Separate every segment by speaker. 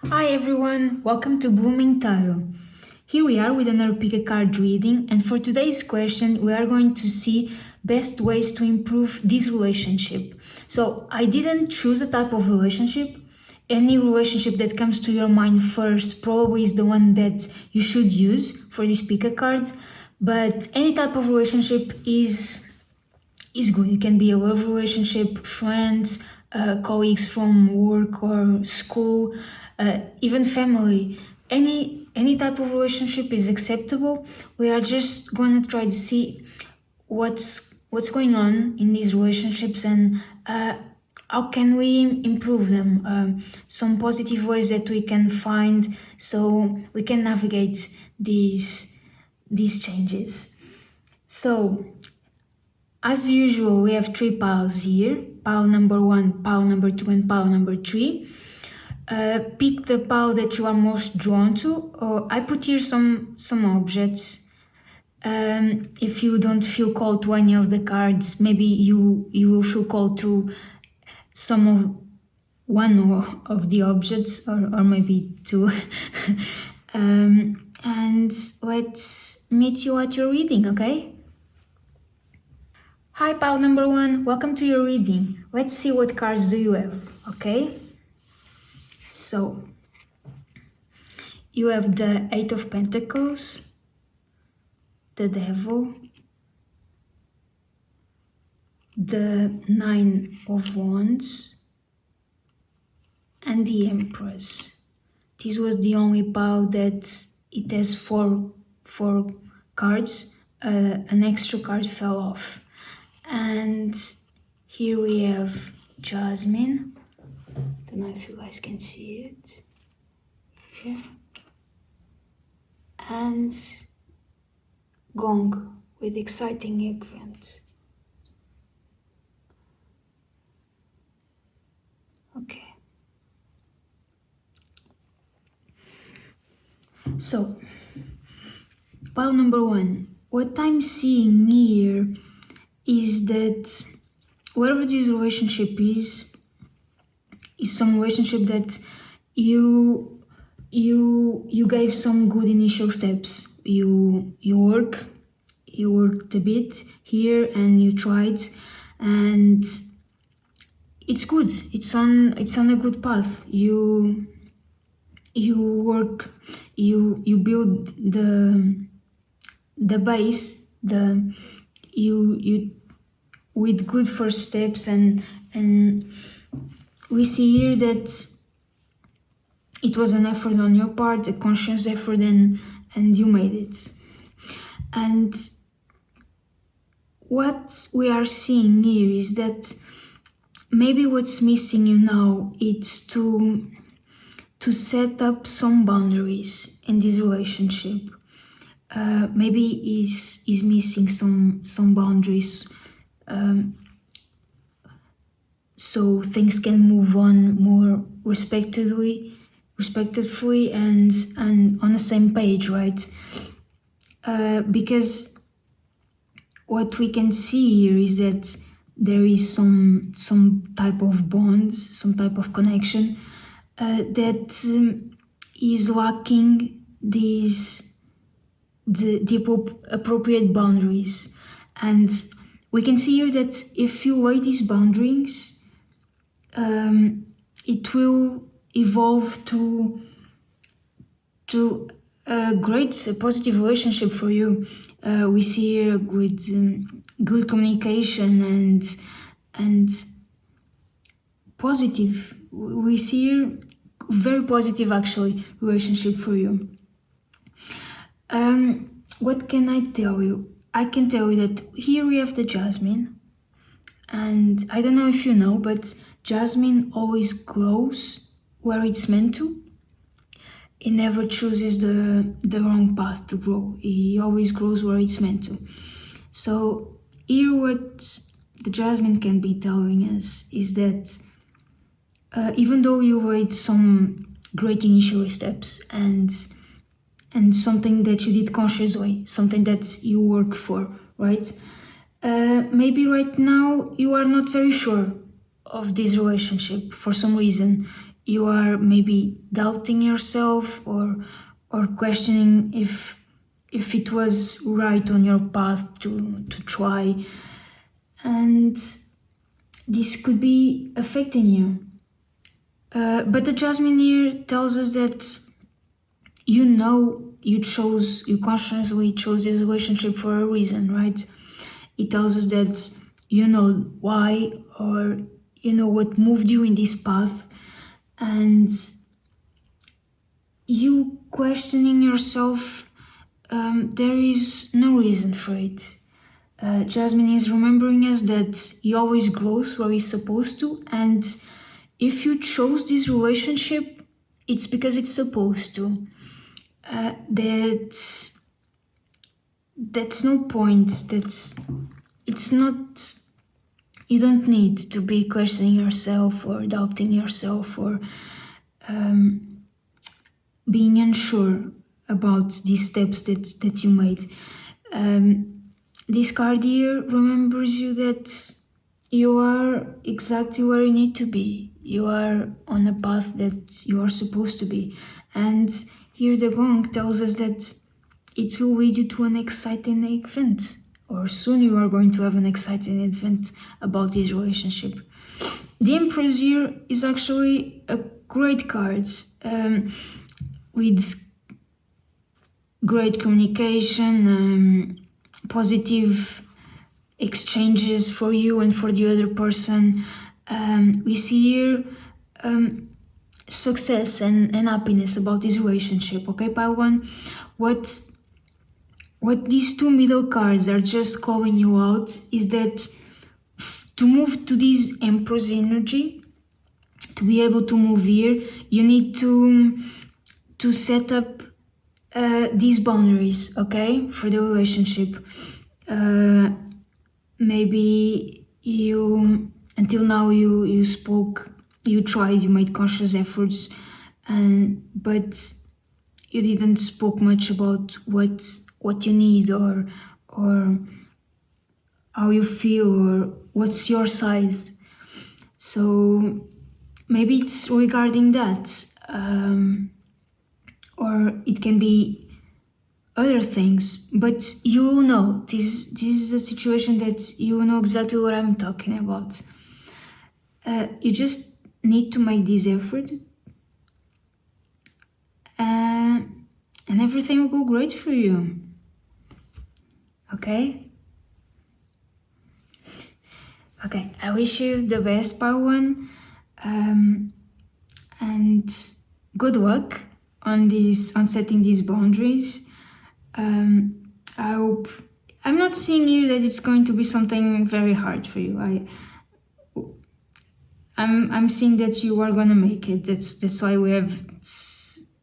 Speaker 1: Hi everyone, welcome to Blooming Tarot. Here we are with another pick a card reading, and for today's question, we are going to see best ways to improve this relationship. So, I didn't choose a type of relationship. Any relationship that comes to your mind first probably is the one that you should use for this pick a card, but any type of relationship is good. It can be a love relationship, friends, colleagues from work or school, even family. Any type of relationship is acceptable. We are just going to try to see what's going on in these relationships and how can we improve them. Some positive ways that we can find so we can navigate these changes. So as usual, we have three piles here, pile number 1, pile number 2, and pile number 3. Pick the pile that you are most drawn to, or I put here some objects. If you don't feel called to any of the cards, maybe you will feel called to one of the objects, or maybe two. And let's meet you at your reading, okay? Hi pal number 1, welcome to your reading. Let's see what cards do you have, okay? So, you have the 8 of Pentacles, the Devil, the 9 of Wands, and the Empress. This was the only pile that it has four cards. An extra card fell off. And here we have Jasmine. I don't know if you guys can see it. Here. And Gong with exciting event. Okay. So, pile number 1. What I'm seeing here is that whatever this relationship is some relationship that you gave some good initial steps. You worked a bit here and you tried, and it's good. It's on a good path. You work, you build the base, you with good first steps, and we see here that it was an effort on your part, a conscious effort, and you made it. And what we are seeing here is that maybe what's missing you now is to set up some boundaries in this relationship. Maybe is missing some boundaries, so things can move on more respectfully and on the same page, right? Because what we can see here is that there is some type of bond, some type of connection that is lacking the appropriate boundaries. And we can see here that if you lay these boundaries, it will evolve to a great positive relationship for you. We see here with good communication and positive. We see here very positive actually relationship for you. What can I tell you? I can tell you that here we have the Jasmine, and I don't know if you know, but Jasmine always grows where it's meant to. He never chooses the wrong path to grow. He always grows where it's meant to. So here what the Jasmine can be telling us is that even though you made some great initial steps and something that you did consciously, something that you worked for, right? Maybe right now you are not very sure of this relationship for some reason. you are maybe doubting yourself or questioning if it was right on your path to try, and this could be affecting you. But the Jasmine here tells us that you consciously chose this relationship for a reason, right? It tells us that you know why, or you know what moved you in this path, and you questioning yourself, there is no reason for it. Jasmine is remembering us that he always grows where he's supposed to, and if you chose this relationship, it's because it's supposed to. That's no point. It's not. You don't need to be questioning yourself or doubting yourself or being unsure about these steps that you made. This card here remembers you that you are exactly where you need to be. You are on a path that you are supposed to be. And here the gong tells us that it will lead you to an exciting event, or soon you are going to have an exciting event about this relationship. The Empress here is actually a great card with great communication, positive exchanges for you and for the other person. We see here success and happiness about this relationship. Okay, pile one. What these two middle cards are just calling you out is that to move to this Empress energy, to be able to move here, you need to set up these boundaries, okay, for the relationship. Maybe you, until now, you spoke, you tried, you made conscious efforts, but you didn't spoke much about what you need or how you feel or what's your side. So maybe it's regarding that, or it can be other things, but you know this is a situation that you know exactly what I'm talking about. You just need to make this effort, and everything will go great for you. Okay, I wish you the best, part one, and good luck on setting these boundaries. I hope. I'm not seeing here that it's going to be something very hard for you. I'm seeing that you are gonna make it. That's why we have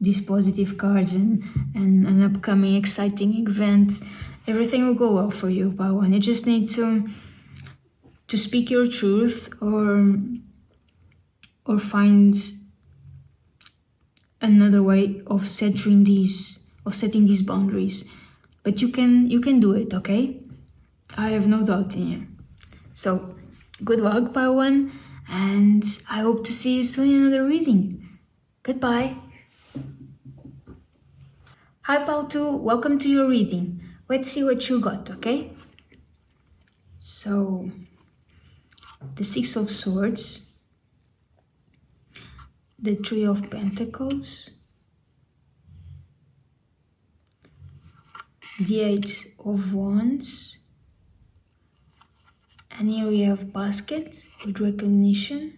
Speaker 1: these positive cards and an upcoming exciting event. Everything will go well for you, Bawan. You just need to speak your truth or find another way of setting these boundaries. But you can do it, okay? I have no doubt in you. So good luck, Bawan, and I hope to see you soon in another reading. Goodbye. Hi, Pal 2, welcome to your reading. Let's see what you got, okay? So, the Six of Swords, the Three of Pentacles, the Eight of Wands, and here we have Basket with recognition,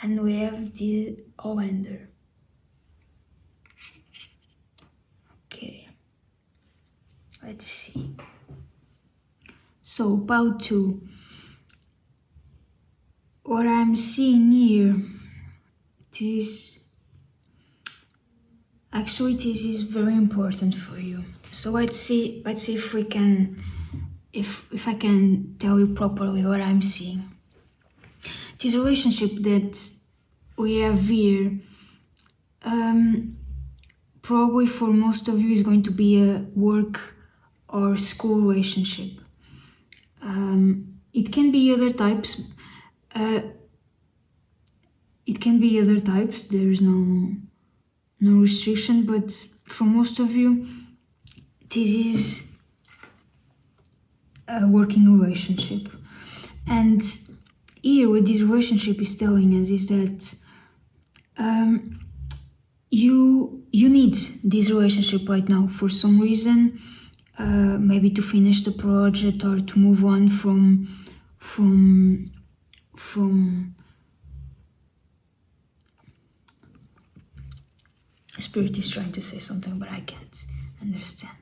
Speaker 1: and we have the Offender. Okay, let's see. So, part 2. What I'm seeing here, this is very important for you. So let's see if we can, if I can tell you properly what I'm seeing. This relationship that we have here, probably for most of you is going to be a work or school relationship. It can be other types, it can be other types, there's no restriction, but for most of you, this is a working relationship. And here what this relationship is telling us is that you need this relationship right now for some reason, maybe to finish the project or to move on from Spirit is trying to say something, but I can't understand.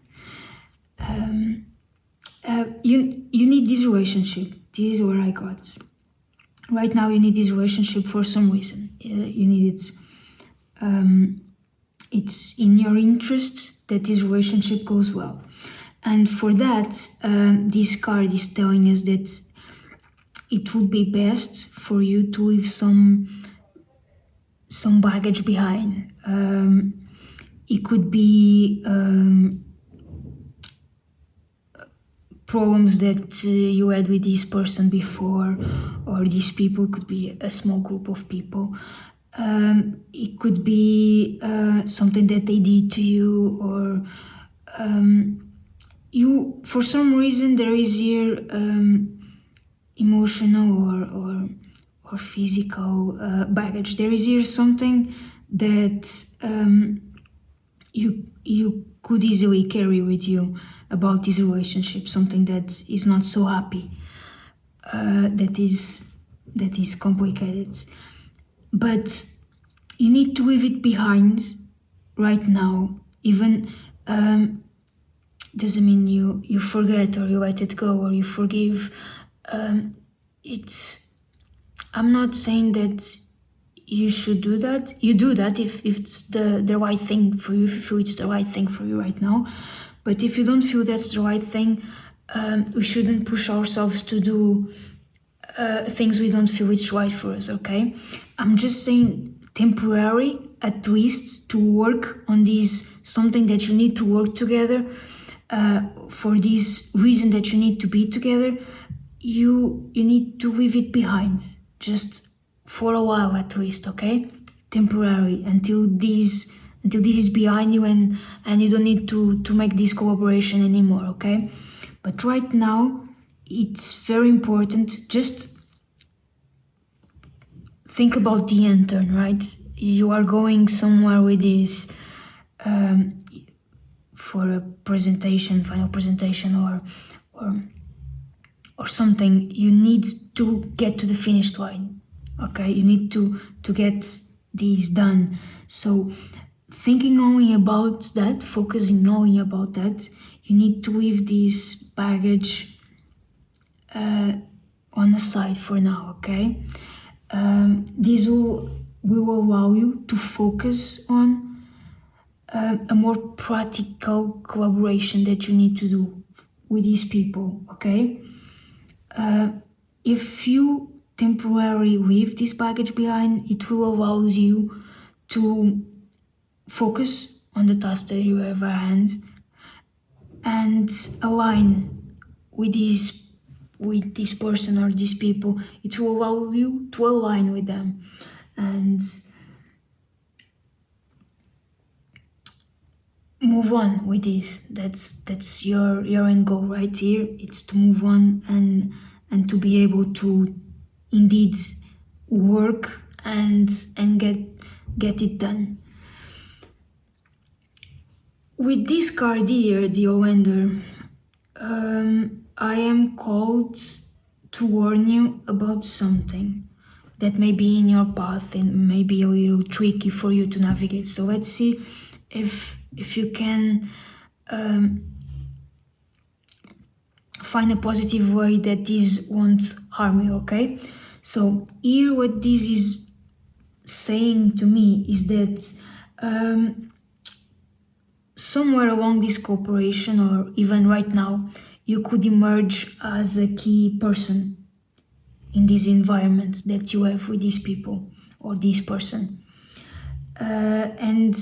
Speaker 1: You need this relationship. This is what I got. Right now you need this relationship for some reason. You need it. It's in your interest that this relationship goes well. And for that, this card is telling us that it would be best for you to leave some baggage behind. It could be problems that you had with this person before, or these people could be a small group of people. It could be something that they did to you, or you, for some reason, there is here emotional or physical baggage. There is here something that you could easily carry with you about this relationship, something that is not so happy, that is complicated. But you need to leave it behind right now. Even doesn't mean you forget or you let it go or you forgive. I'm not saying that you should do that. You do that if it's the right thing for you, if you feel it's the right thing for you right now. But if you don't feel that's the right thing, we shouldn't push ourselves to do things we don't feel it's right for us, okay? I'm just saying temporary, at least, to work on this, something that you need to work together, for this reason that you need to be together. You need to leave it behind, just for a while at least, okay? Temporary, until this is behind you and you don't need to make this collaboration anymore, okay? But right now, it's very important. Just think about the end turn, right? You are going somewhere with this for a presentation, final presentation, or something. You need to get to the finish line, okay? You need to get this done. So thinking only about that, focusing only about that, you need to leave this baggage on the side for now, okay? This will allow you to focus on a more practical collaboration that you need to do with these people, okay? If you temporarily leave this baggage behind, it will allow you to focus on the task that you have at hand and align with this person or these people. It will allow you to align with them and move on with this. That's your end goal right here. It's to move on and to be able to indeed work and get it done. With this card here, the Offender, I am called to warn you about something that may be in your path and may be a little tricky for you to navigate. So let's see if you can find a positive way that this won't harm you, okay? So here what this is saying to me is that somewhere along this cooperation, or even right now, you could emerge as a key person in this environment that you have with these people or this person, and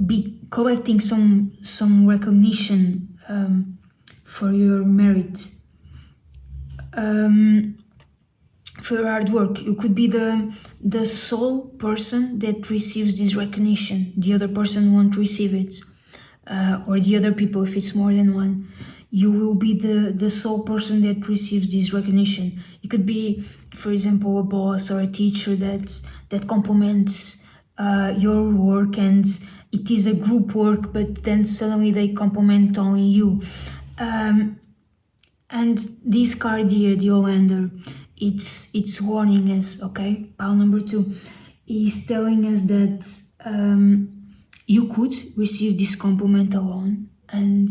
Speaker 1: be collecting some recognition for your merit. For for your hard work. You could be the sole person that receives this recognition. The other person won't receive it, or the other people if it's more than one. You will be the sole person that receives this recognition. It could be, for example, a boss or a teacher that compliments your work, and it is a group work, but then suddenly they compliment only you. And this card here, the Olander, it's warning us, okay? Pile number 2 is telling us that you could receive this compliment alone, and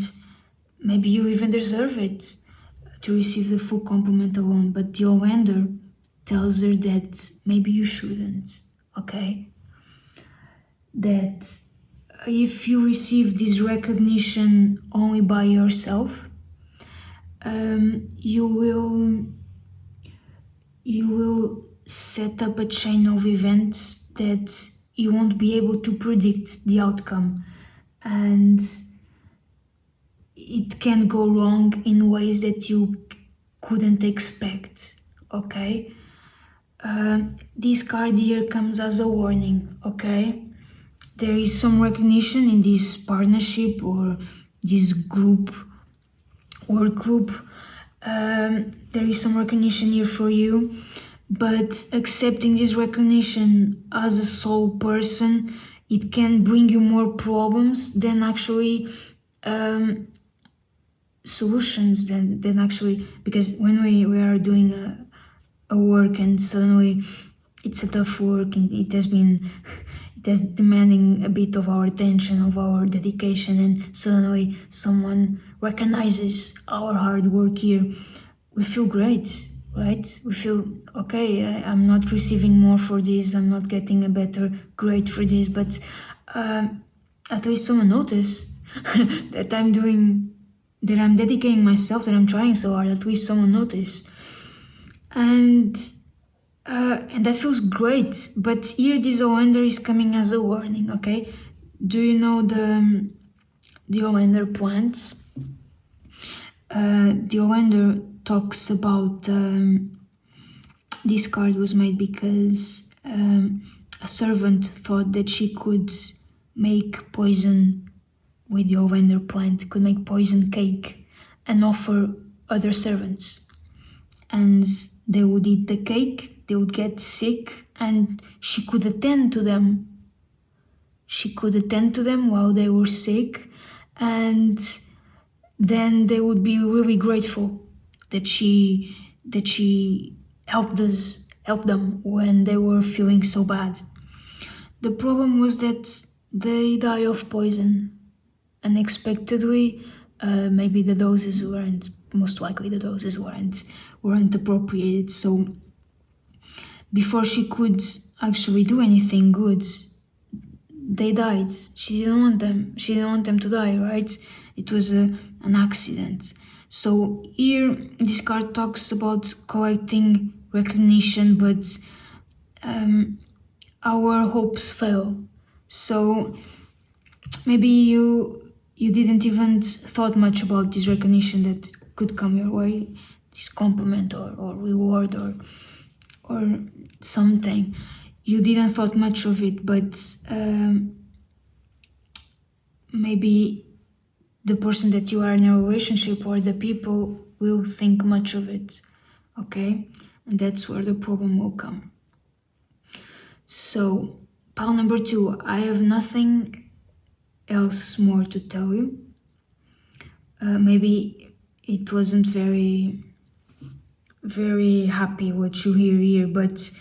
Speaker 1: maybe you even deserve it to receive the full compliment alone, but the Olander tells her that maybe you shouldn't, okay? That if you receive this recognition only by yourself, you will set up a chain of events that you won't be able to predict the outcome, and it can go wrong in ways that you couldn't expect, okay? This card here comes as a warning, okay? There is some recognition in this partnership or this group, work group. There is some recognition here for you, but accepting this recognition as a sole person, it can bring you more problems than actually solutions, than actually, because when we are doing a work and suddenly it's a tough work and it has demanding a bit of our attention, of our dedication, and suddenly someone recognizes our hard work here, we feel great, right? We feel, okay, I'm not receiving more for this, I'm not getting a better grade for this, but at least someone noticed that I'm dedicating myself, that I'm trying so hard, at least someone noticed. And that feels great, but here this Olander is coming as a warning, okay? Do you know the Olander plants? The Olander talks about, this card was made because a servant thought that she could make poison with the Olander plant, could make poison cake and offer other servants. And they would eat the cake, they would get sick, and she could attend to them. She could attend to them while they were sick, and then they would be really grateful that she helped them when they were feeling so bad. The problem was that they die of poison unexpectedly. Maybe the doses weren't, most likely the doses weren't appropriate, so before she could actually do anything good, they died. She didn't want them to die, right? It was an accident. So here this card talks about collecting recognition, but our hopes fail. So maybe you didn't even thought much about this recognition that could come your way, this compliment or reward or something. You didn't thought much of it, but maybe the person that you are in a relationship or the people will think much of it, okay? And that's where the problem will come. So, pile number 2, I have nothing else more to tell you. Maybe it wasn't very happy what you hear here, but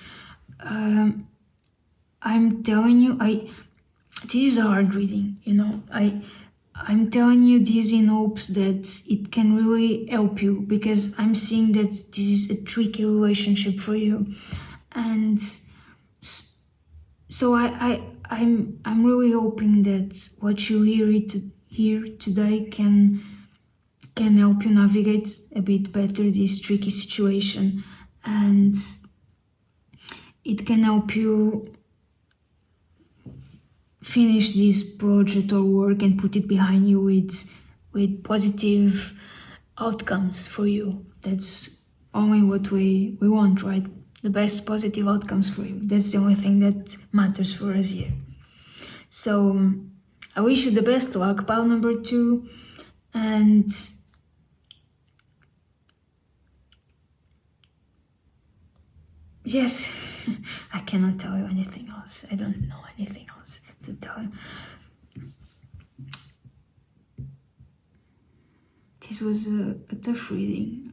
Speaker 1: I'm telling you, this is a hard reading, you know. I'm telling you this in hopes that it can really help you, because I'm seeing that this is a tricky relationship for you, and so I'm really hoping that what you hear today can help you navigate a bit better this tricky situation, and it can help you finish this project or work and put it behind you with positive outcomes for you. That's only what we want, right? the best positive outcomes for you. That's the only thing that matters for us here. So I wish you the best luck, pile number 2, and yes, I cannot tell you anything else. I don't know anything else to tell you. This was a tough reading.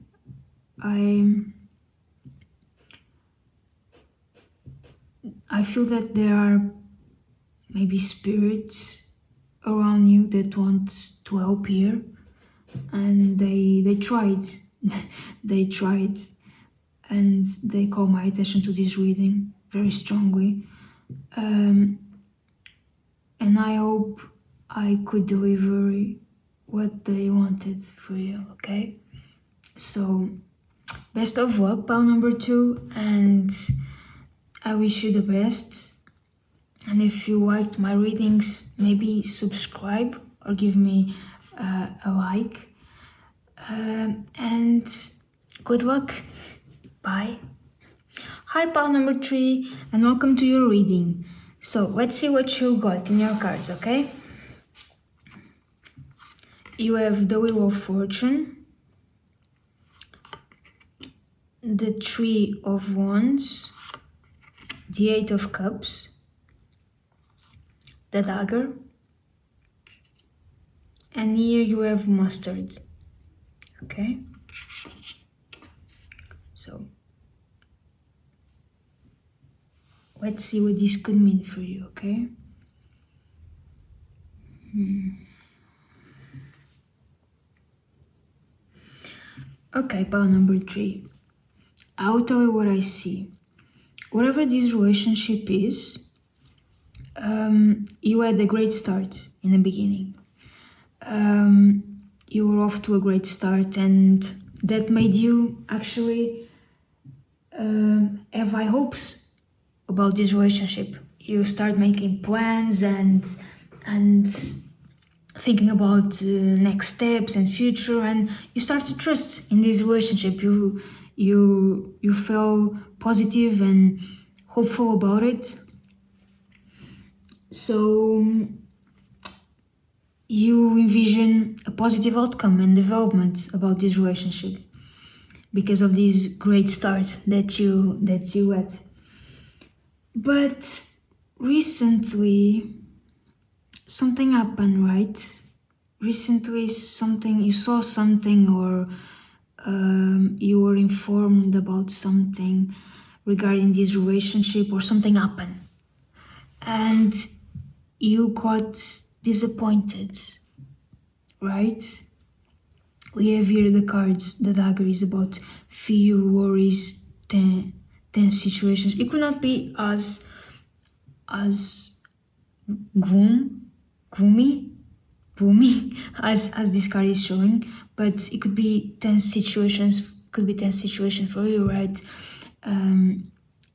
Speaker 1: I feel that there are maybe spirits around you that want to help here, and they tried. They tried, and they call my attention to this reading very strongly. And I hope I could deliver what they wanted for you, okay? So, best of luck, pile number 2, and I wish you the best. And if you liked my readings, maybe subscribe or give me a like. And good luck. Bye. Hi, pile number 3, and welcome to your reading. So let's see what you got in your cards, okay? You have the Wheel of Fortune, the 3 of Wands, the 8 of Cups, the Dagger, and here you have Mustard, okay? So let's see what this could mean for you, okay? Okay, pile number 3. I'll tell you what I see. Whatever this relationship is, you had a great start in the beginning. You were off to a great start, and that made you actually have high hopes about this relationship. You start making plans and thinking about next steps and future, and you start to trust in this relationship. You feel positive and hopeful about it. So you envision a positive outcome and development about this relationship because of this great start that you had. But recently something happened, right? Recently you saw something, or you were informed about something regarding this relationship, or something happened and you got disappointed, right? We have here the cards. The Dagger is about fear, worries, tense situations. It could not be as gloomy as this card is showing, but it could be tense situations. Could be tense situation for you, right?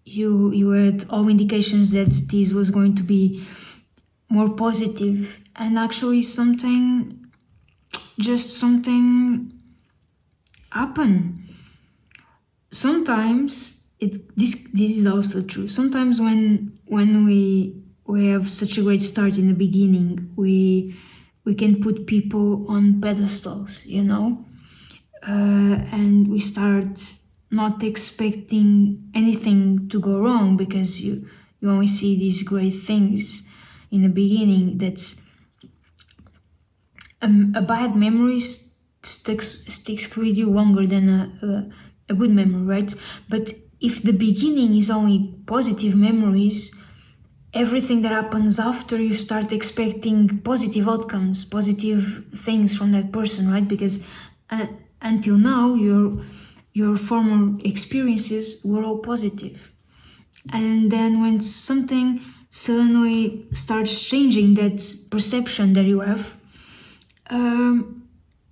Speaker 1: You had all indications that this was going to be more positive, and actually something happened. Sometimes this is also true. Sometimes when we have such a great start in the beginning, we can put people on pedestals, you know, and we start not expecting anything to go wrong because you only see these great things in the beginning. That's a bad memory sticks with you longer than a good memory, right? But if the beginning is only positive memories, everything that happens after, you start expecting positive outcomes, positive things from that person, right? Because until now your former experiences were all positive, and then when something suddenly starts changing that perception that you have,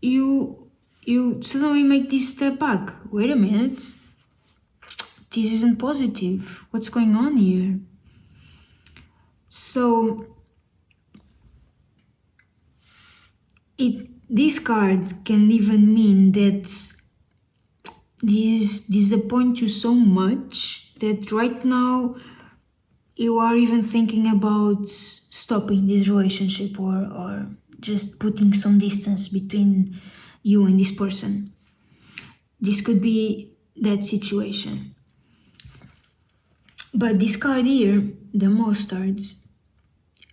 Speaker 1: you suddenly make this step back. Wait a minute, this isn't positive. What's going on here? So this card can even mean that this disappoints you so much that right now you are even thinking about stopping this relationship or just putting some distance between you and this person. This could be that situation. But this card here, the mustards,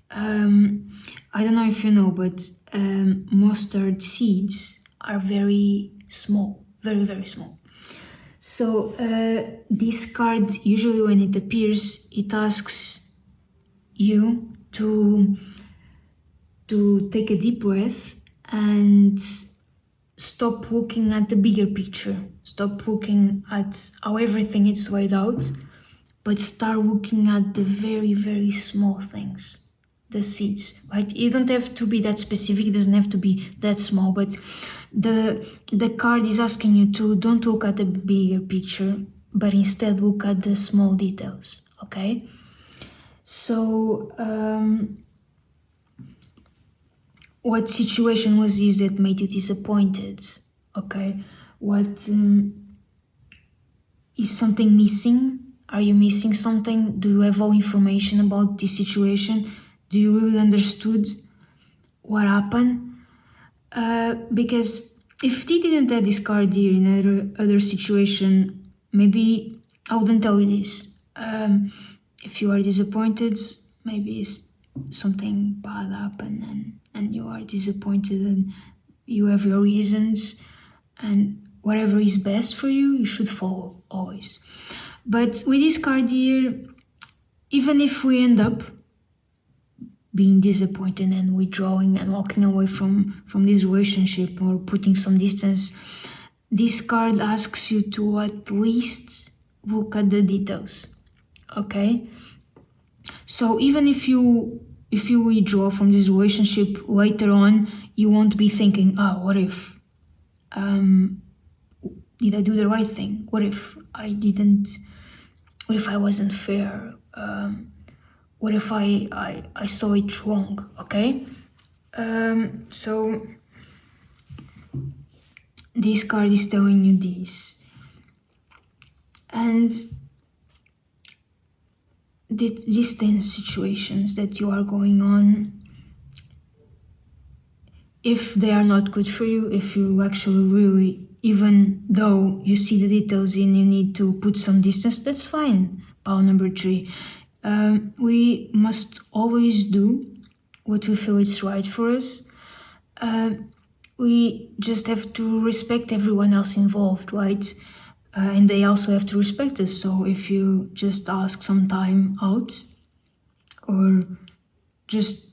Speaker 1: I don't know if you know, but mustard seeds are very small, very, very small. So this card, usually when it appears, it asks you to take a deep breath and stop looking at the bigger picture. Stop looking at how everything is laid out, but start looking at the very, very small things, the seeds, right? You don't have to be that specific, it doesn't have to be that small, but the card is asking you to don't look at the bigger picture, but instead look at the small details, okay? So, what situation was this that made you disappointed, okay? What is something missing? Are you missing something? Do you have all information about this situation? Do you really understood what happened? Because if they didn't have this card here in other situation, maybe I wouldn't tell you this. If you are disappointed, maybe something bad happened and you are disappointed and you have your reasons, and whatever is best for you, you should follow always. But with this card here, even if we end up being disappointed and withdrawing and walking away from this relationship or putting some distance, this card asks you to at least look at the details, okay? So even if you withdraw from this relationship later on, you won't be thinking, what if? Did I do the right thing? What if I didn't? What if I wasn't fair? What if I saw it wrong? Okay? So this card is telling you this. And these 10 situations that you are going on, if they are not good for you, if you actually really, even though you see the details and you need to put some distance, that's fine. Power number 3. We must always do what we feel is right for us. We just have to respect everyone else involved, right? And they also have to respect us. So if you just ask some time out or just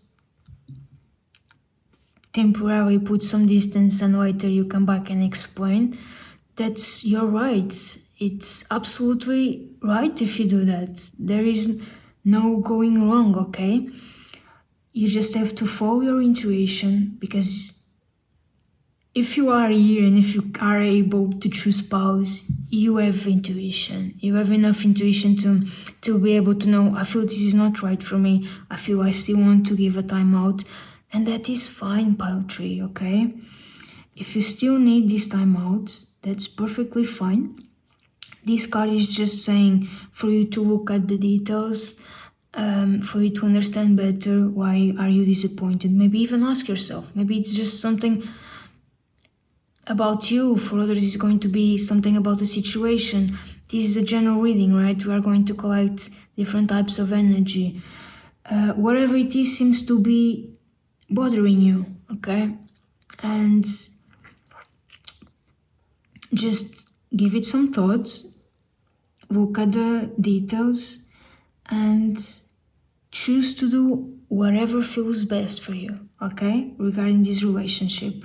Speaker 1: temporarily put some distance and later you come back and explain, that's your right. It's absolutely right if you do that. There is no going wrong, okay? You just have to follow your intuition, because if you are here and if you are able to choose pause, you have intuition. You have enough intuition to be able to know, I feel this is not right for me. I feel I still want to give a time out. And that is fine, pile 3, okay? If you still need this time out, that's perfectly fine. This card is just saying for you to look at the details, for you to understand better why are you disappointed. Maybe even ask yourself. Maybe it's just something about you. For others, it's going to be something about the situation. This is a general reading, right? We are going to collect different types of energy. Whatever it is seems to be bothering you, okay? And just give it some thoughts, look at the details, and choose to do whatever feels best for you, okay? Regarding this relationship.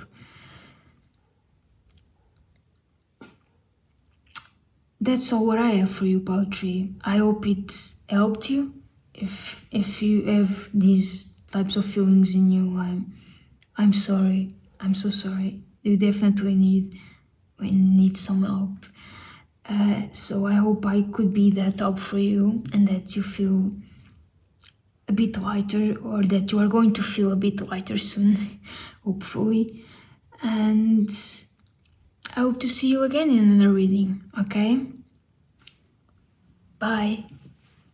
Speaker 1: That's all what I have for you, Poetry. I hope it's helped you. If you have these types of feelings in you, I'm sorry. I'm so sorry. You definitely need some help. So I hope I could be that help for you, and that you feel a bit lighter, or that you are going to feel a bit lighter soon, hopefully. And I hope to see you again in another reading, okay? Bye.